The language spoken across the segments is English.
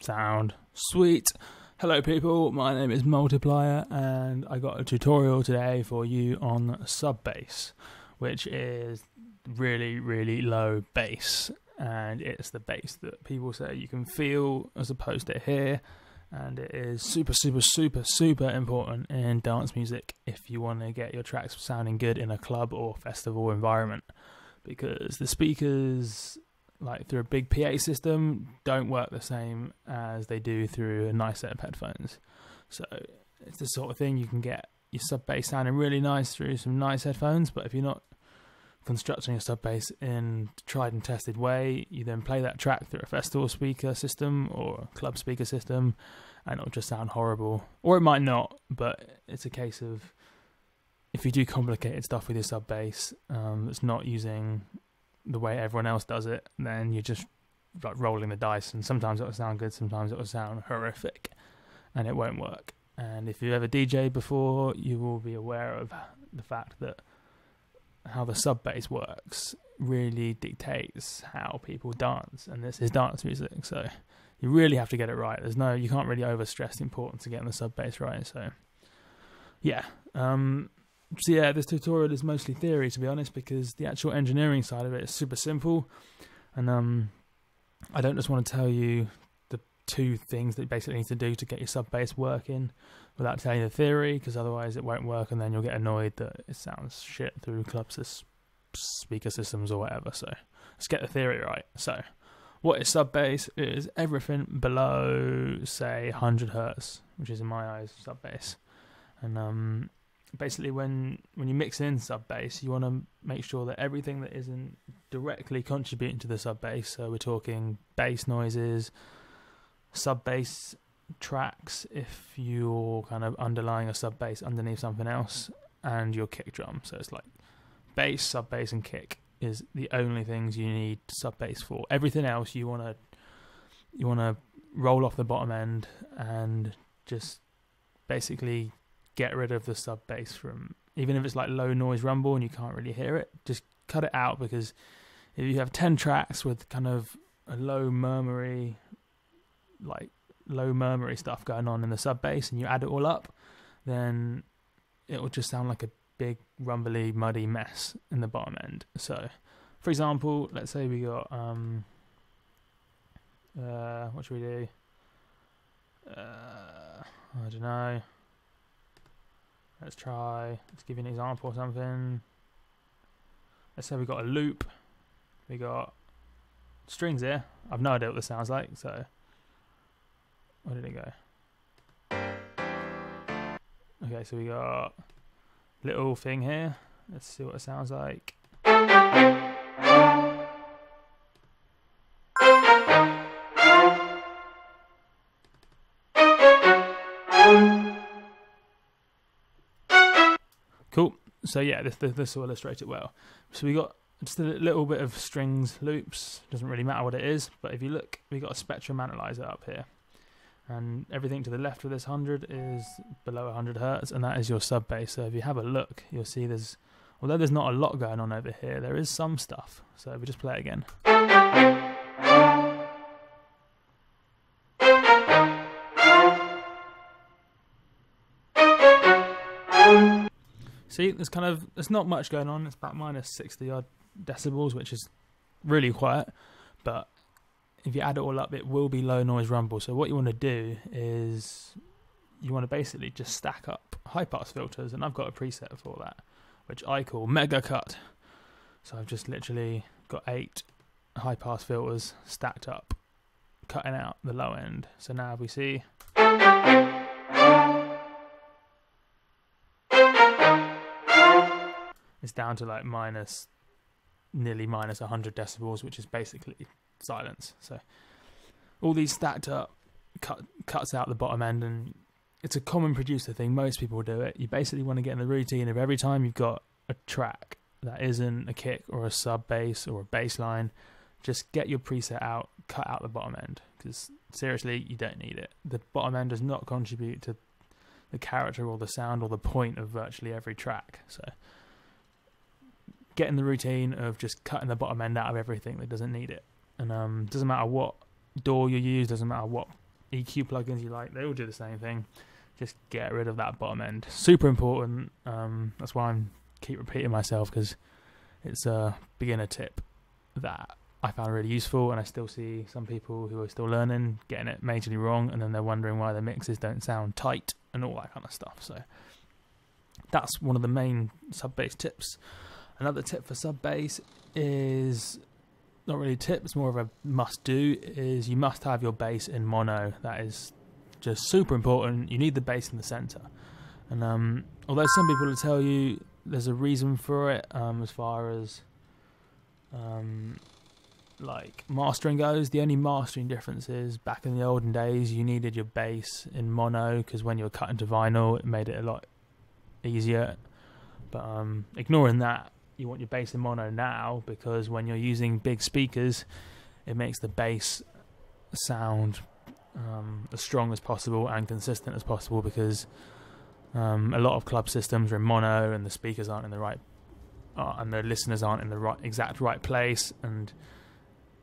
Sound. Sweet. Hello people, my name is Multiplier and I got a tutorial today for you on sub bass, which is really low bass, and it's the bass that people say you can feel as opposed to hear, and it is super important in dance music if you want to get your tracks sounding good in a club or festival environment, because the speakers, like through a big PA system, don't work the same as they do through a nice set of headphones. So it's the sort of thing you can get your sub bass sounding really nice through some nice headphones, but if you're not constructing a sub bass in a tried and tested way, you then play that track through a festival speaker system or a club speaker system and it'll just sound horrible. Or it might not, but it's a case of, if you do complicated stuff with your sub bass that's not using the way everyone else does it, then you're just like rolling the dice, and sometimes it'll sound good, sometimes it'll sound horrific and it won't work. And if you've ever DJed before, you will be aware of the fact that how the sub bass works really dictates how people dance, and this is dance music, so you really have to get it right. You can't really overstress the importance of getting the sub bass right. So yeah, this tutorial is mostly theory, to be honest, because the actual engineering side of it is super simple, and I don't just want to tell you the two things that you basically need to do to get your sub bass working without telling you the theory, because otherwise it won't work and then you'll get annoyed that it sounds shit through club speaker systems or whatever. So let's get the theory right. So what is sub bass? It is everything below, say, 100 hertz, which is in my eyes sub bass. And basically when you mix in sub bass, you want to make sure that everything that isn't directly contributing to the sub bass, so we're talking bass noises, sub bass tracks if you're kind of underlying a sub bass underneath something else, and your kick drum. So it's like bass, sub bass and kick is the only things you need sub bass for. Everything else you want to roll off the bottom end and just basically get rid of the sub bass from, even if it's like low noise rumble and you can't really hear it, just cut it out, because if you have 10 tracks with kind of a low murmury stuff going on in the sub bass and you add it all up, then it will just sound like a big rumbly muddy mess in the bottom end. So for example, let's say we got what should we do? I don't know. Let's give you an example or something. Let's say we got a loop. We got strings here. I've no idea what this sounds like, so where did it go? Okay, so we got a little thing here. Let's see what it sounds like. Cool. So yeah, this will illustrate it well. So we got just a little bit of strings loops. Doesn't really matter what it is, but if you look, we got a spectrum analyzer up here, and everything to the left of this 100 is below 100 hertz, and that is your sub bass. So if you have a look, you'll see although there's not a lot going on over here, there is some stuff. So if we just play it again. See, there's not much going on. It's about minus 60 odd decibels, which is really quiet. But if you add it all up, it will be low noise rumble. So what you want to do is you want to basically just stack up high pass filters, and I've got a preset for that, which I call Mega Cut. So I've just literally got 8 high pass filters stacked up, cutting out the low end. So now if we see, it's down to like nearly minus 100 decibels, which is basically silence. So all these stacked up cuts out the bottom end, and it's a common producer thing. Most people do it. You basically want to get in the routine of every time you've got a track that isn't a kick or a sub bass or a bass line, just get your preset out, cut out the bottom end, because seriously, you don't need it. The bottom end does not contribute to the character or the sound or the point of virtually every track. So get in the routine of just cutting the bottom end out of everything that doesn't need it. And doesn't matter what DAW you use, doesn't matter what EQ plugins you like, they all do the same thing. Just get rid of that bottom end. Super important. That's why I'm keep repeating myself, because it's a beginner tip that I found really useful, and I still see some people who are still learning getting it majorly wrong, and then they're wondering why their mixes don't sound tight and all that kind of stuff. So that's one of the main sub bass tips. Another tip for sub bass is not really a tip, it's more of a must do, is you must have your bass in mono. That is just super important. You need the bass in the center. And although some people will tell you there's a reason for it, as far as like mastering goes, the only mastering difference is back in the olden days you needed your bass in mono, because when you were cutting to vinyl it made it a lot easier. But ignoring that, you want your bass in mono now, because when you're using big speakers it makes the bass sound as strong as possible and consistent as possible, because a lot of club systems are in mono and the speakers aren't in the right and the listeners aren't in the exact right place. And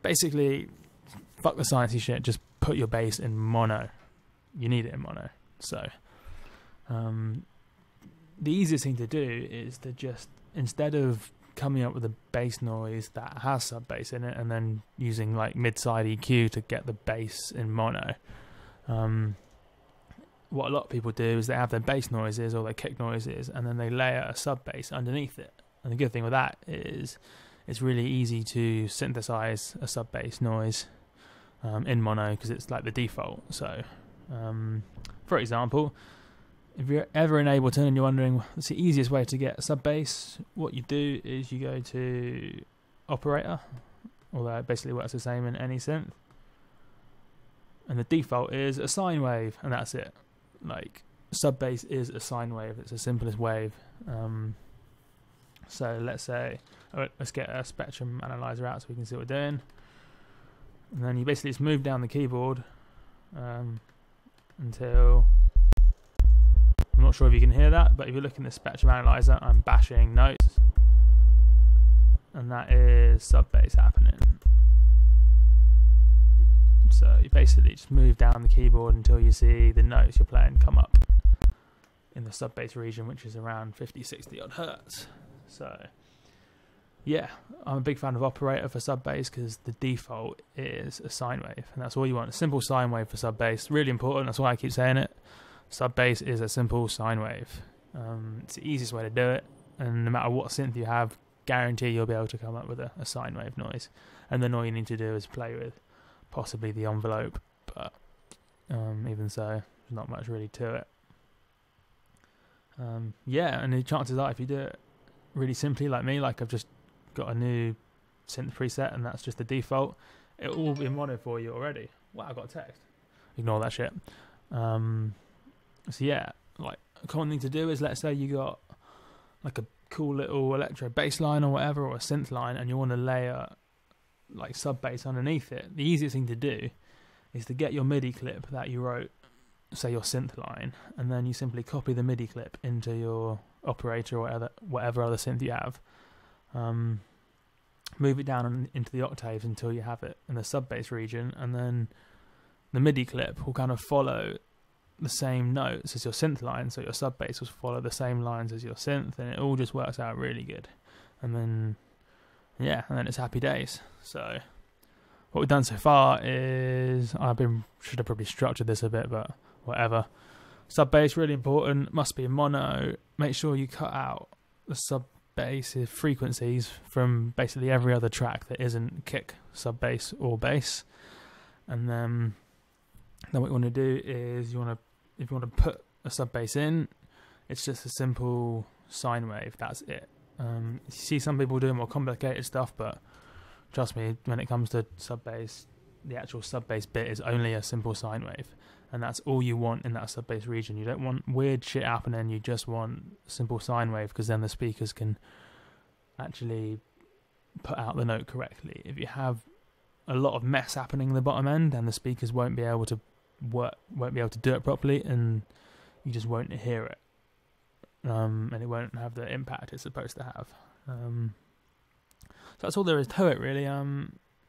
basically, fuck the sciencey shit, just put your bass in mono. You need it in mono. So the easiest thing to do is to just, instead of coming up with a bass noise that has sub bass in it and then using like mid-side EQ to get the bass in mono, what a lot of people do is they have their bass noises or their kick noises and then they layer a sub bass underneath it. And the good thing with that is it's really easy to synthesize a sub bass noise in mono, because it's like the default. So for example, if you're ever in Ableton and you're wondering what's the easiest way to get a sub bass, what you do is you go to operator, although it basically works the same in any synth, and the default is a sine wave, and that's it. Like, sub bass is a sine wave, it's the simplest wave. So let's say, let's get a spectrum analyzer out so we can see what we're doing, and then you basically just move down the keyboard until, I'm not sure if you can hear that, but if you look in the spectrum analyzer, I'm bashing notes, and that is sub bass happening. So you basically just move down the keyboard until you see the notes you're playing come up in the sub bass region, which is around 50-60 odd hertz. So yeah, I'm a big fan of operator for sub bass, because the default is a sine wave, and that's all you want, a simple sine wave for sub bass. Really important, that's why I keep saying it. Sub bass is a simple sine wave. It's the easiest way to do it, and no matter what synth you have, guarantee you'll be able to come up with a sine wave noise. And then all you need to do is play with possibly the envelope, but even so, there's not much really to it. Yeah, and the chances are, if you do it really simply like me, like I've just got a new synth preset and that's just the default, it will be mono for you already. Wow, I got a text. Ignore that shit. So yeah, like a common thing to do is, let's say you got like a cool little electro bass line or whatever, or a synth line, and you want to layer like sub bass underneath it. The easiest thing to do is to get your MIDI clip that you wrote, say your synth line, and then you simply copy the MIDI clip into your operator or whatever other synth you have. Move it down into the octaves until you have it in the sub bass region, and then the MIDI clip will kind of follow the same notes as your synth line, so your sub bass will follow the same lines as your synth, and it all just works out really good. And then yeah, and then it's happy days. So what we've done so far is, should have probably structured this a bit, but whatever. Sub bass, really important, must be in mono. Make sure you cut out the sub bass frequencies from basically every other track that isn't kick, sub bass or bass. And then what you want to do is, if you want to put a sub bass in, it's just a simple sine wave, that's it. You see some people doing more complicated stuff, but trust me, when it comes to sub bass, the actual sub bass bit is only a simple sine wave, and that's all you want in that sub bass region. You don't want weird shit happening, you just want simple sine wave, because then the speakers can actually put out the note correctly. If you have a lot of mess happening in the bottom end, then the speakers won't be able to do it properly, and you just won't hear it. And it won't have the impact it's supposed to have. So that's all there is to it, really.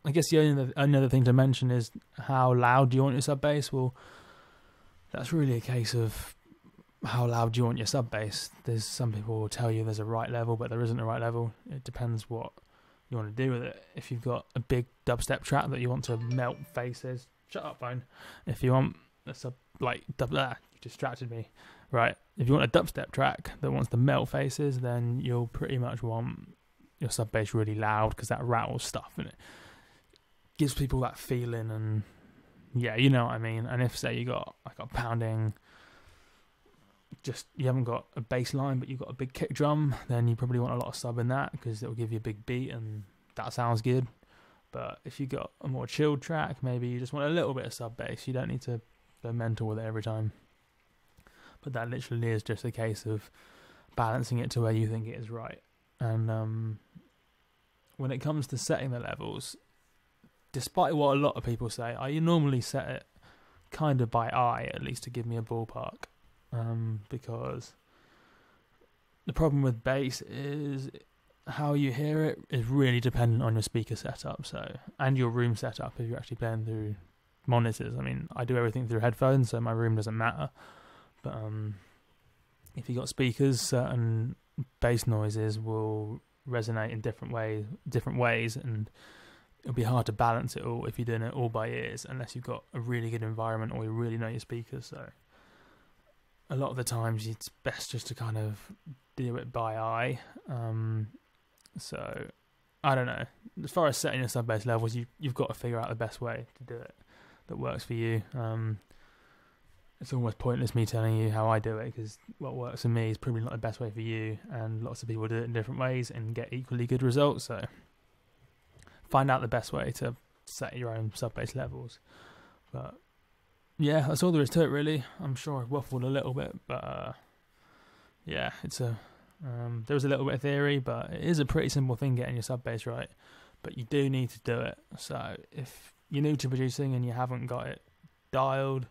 I guess the only other thing to mention is how loud do you want your sub bass. Well, that's really a case of how loud do you want your sub bass. There's some people will tell you there's a right level, but there isn't a right level. It depends what you want to do with it. If you've got a big dubstep track that you want to melt faces, shut up, phone. If you want a you distracted me. Right, if you want a dubstep track that wants to melt faces, then you'll pretty much want your sub bass really loud, because that rattles stuff and it gives people that feeling, and yeah, you know what I mean. And if, say, you got like a pounding, just you haven't got a bass line but you've got a big kick drum, then you probably want a lot of sub in that, because it'll give you a big beat and that sounds good. But if you got a more chilled track, maybe you just want a little bit of sub bass. You don't need to go mental with it every time. But that literally is just a case of balancing it to where you think it is right. And when it comes to setting the levels, despite what a lot of people say, I normally set it kind of by eye, at least to give me a ballpark. Because the problem with bass is how you hear it is really dependent on your speaker setup, and your room setup if you're actually playing through monitors. I mean, I do everything through headphones, so my room doesn't matter. But if you got speakers, certain bass noises will resonate in different ways, and it'll be hard to balance it all if you're doing it all by ears, unless you've got a really good environment or you really know your speakers. So a lot of the times it's best just to kind of do it by eye. So I don't know. As far as setting your sub bass levels, you've got to figure out the best way to do it that works for you. It's almost pointless me telling you how I do it, because what works for me is probably not the best way for you, and lots of people do it in different ways and get equally good results. So find out the best way to set your own sub bass levels. But yeah, that's all there is to it, really. I'm sure I waffled a little bit, but yeah, there's a little bit of theory, but it is a pretty simple thing getting your sub bass right. But you do need to do it. So if you're new to producing and you haven't got it dialed,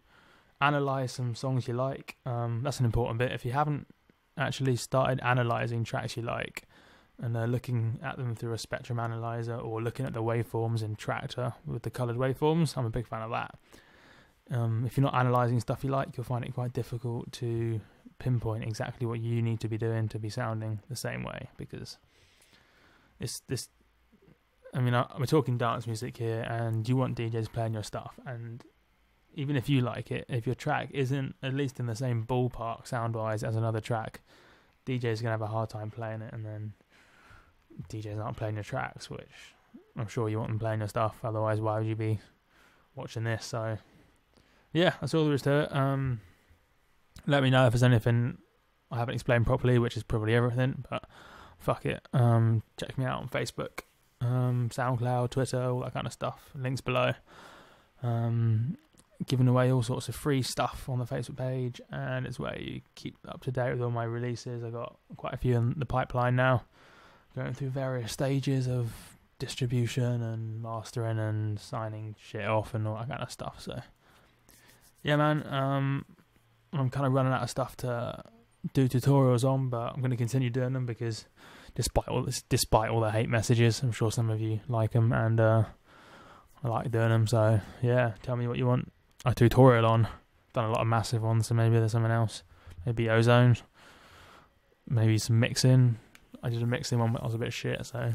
analyze some songs you like. That's an important bit. If you haven't actually started analyzing tracks you like and looking at them through a spectrum analyzer, or looking at the waveforms in Tractor with the coloured waveforms, I'm a big fan of that. If you're not analysing stuff you like, you'll find it quite difficult to pinpoint exactly what you need to be doing to be sounding the same way, because we're talking dance music here, and you want DJs playing your stuff, and even if you like it, if your track isn't at least in the same ballpark sound-wise as another track, DJs are going to have a hard time playing it, and then DJs aren't playing your tracks, which I'm sure you want them playing your stuff, otherwise why would you be watching this? So yeah, that's all there is to it. Let me know if there's anything I haven't explained properly, which is probably everything, but fuck it. Check me out on Facebook, SoundCloud, Twitter, all that kind of stuff. Links below. Giving away all sorts of free stuff on the Facebook page, and it's where you keep up to date with all my releases. I got quite a few in the pipeline now, going through various stages of distribution and mastering and signing shit off and all that kind of stuff. So yeah, man, I'm kind of running out of stuff to do tutorials on, but I'm going to continue doing them, because despite all the hate messages, I'm sure some of you like them, and I like doing them. So yeah, tell me what you want a tutorial on. Done a lot of massive ones, so maybe there's something else. Maybe ozone, maybe some mixing. I did a mixing one, but I was a bit shit, so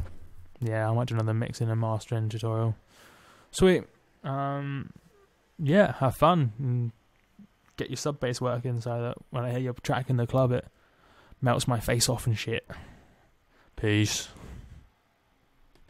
yeah, I might do another mixing and mastering tutorial. Sweet. Yeah, have fun and get your sub bass working, so that when I hear your track in the club, it melts my face off and shit. Peace.